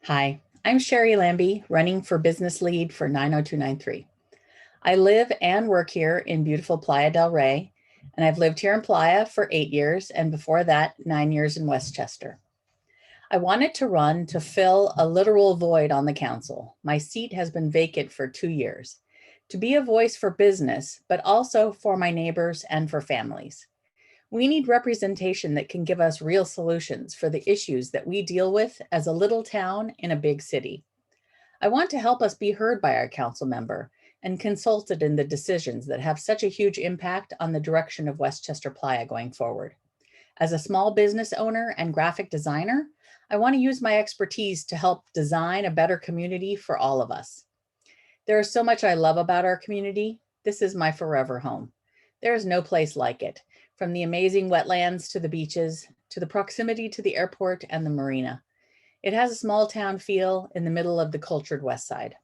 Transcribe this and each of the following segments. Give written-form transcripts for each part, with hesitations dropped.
Hi, I'm Sherry Lambie, running for business lead for 90293. I live and work here in beautiful Playa del Rey, and I've lived here in Playa for 8 years, and before that, 9 years in Westchester. I wanted to run to fill a literal void on the council. My seat has been vacant for 2 years. To be a voice for business, but also for my neighbors and for families. We need representation that can give us real solutions for the issues that we deal with as a little town in a big city. I want to help us be heard by our council member and consulted in the decisions that have such a huge impact on the direction of Westchester Playa going forward. As a small business owner and graphic designer, I want to use my expertise to help design a better community for all of us. There is so much I love about our community. This is my forever home. There is no place like it, from the amazing wetlands to the beaches, to the proximity to the airport and the marina. It has a small town feel in the middle of the cultured West Side.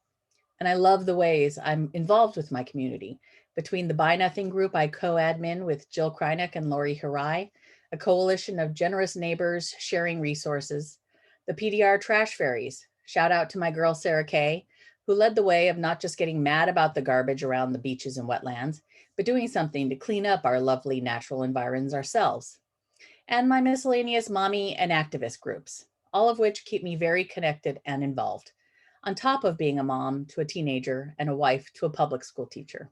And I love the ways I'm involved with my community. Between the Buy Nothing group I co-admin with Jill Krynick and Lori Harai, a coalition of generous neighbors sharing resources, the PDR trash ferries, shout out to my girl Sarah Kay, who led the way of not just getting mad about the garbage around the beaches and wetlands, but doing something to clean up our lovely natural environs ourselves. And my miscellaneous mommy and activist groups, all of which keep me very connected and involved, on top of being a mom to a teenager and a wife to a public school teacher.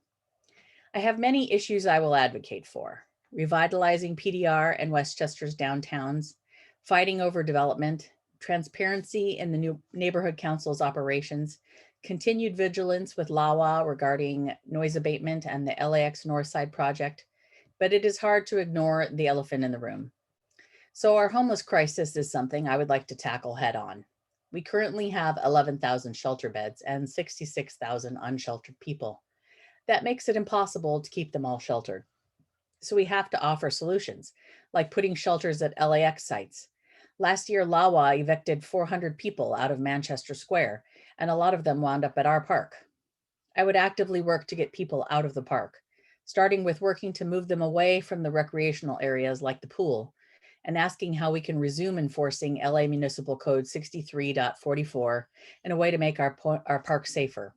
I have many issues I will advocate for: revitalizing PDR and Westchester's downtowns, fighting over development, transparency in the new neighborhood council's operations, continued vigilance with LAWA regarding noise abatement and the LAX Northside project, but it is hard to ignore the elephant in the room. So our homeless crisis is something I would like to tackle head on. We currently have 11,000 shelter beds and 66,000 unsheltered people. That makes it impossible to keep them all sheltered. So we have to offer solutions, like putting shelters at LAX sites. Last year, LAWA evicted 400 people out of Manchester Square, and a lot of them wound up at our park. I would actively work to get people out of the park, starting with working to move them away from the recreational areas like the pool, and asking how we can resume enforcing LA Municipal Code 63.44 in a way to make our park safer.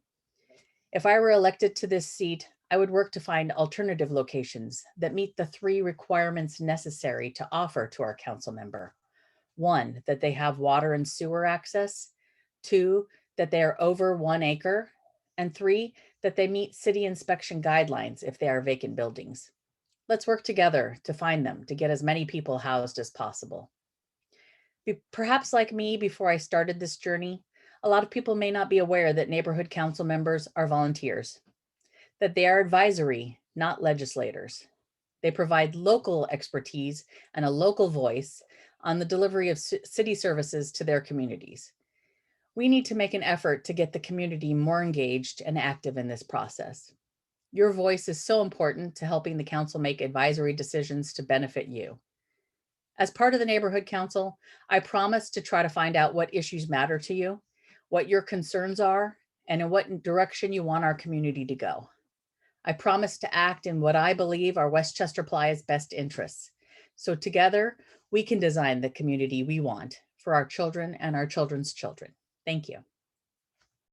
If I were elected to this seat, I would work to find alternative locations that meet the three requirements necessary to offer to our council member. One, that they have water and sewer access. Two, that they are over 1 acre. And three, that they meet city inspection guidelines if they are vacant buildings. Let's work together to find them, to get as many people housed as possible. Perhaps like me, before I started this journey, a lot of people may not be aware that neighborhood council members are volunteers, that they are advisory, not legislators. They provide local expertise and a local voice on the delivery of city services to their communities. We need to make an effort to get the community more engaged and active in this process. Your voice is so important to helping the council make advisory decisions to benefit you. As part of the neighborhood council, I promise to try to find out what issues matter to you, what your concerns are, and in what direction you want our community to go. I promise to act in what I believe are Westchester Playa's best interests. So together, we can design the community we want for our children and our children's children. Thank you.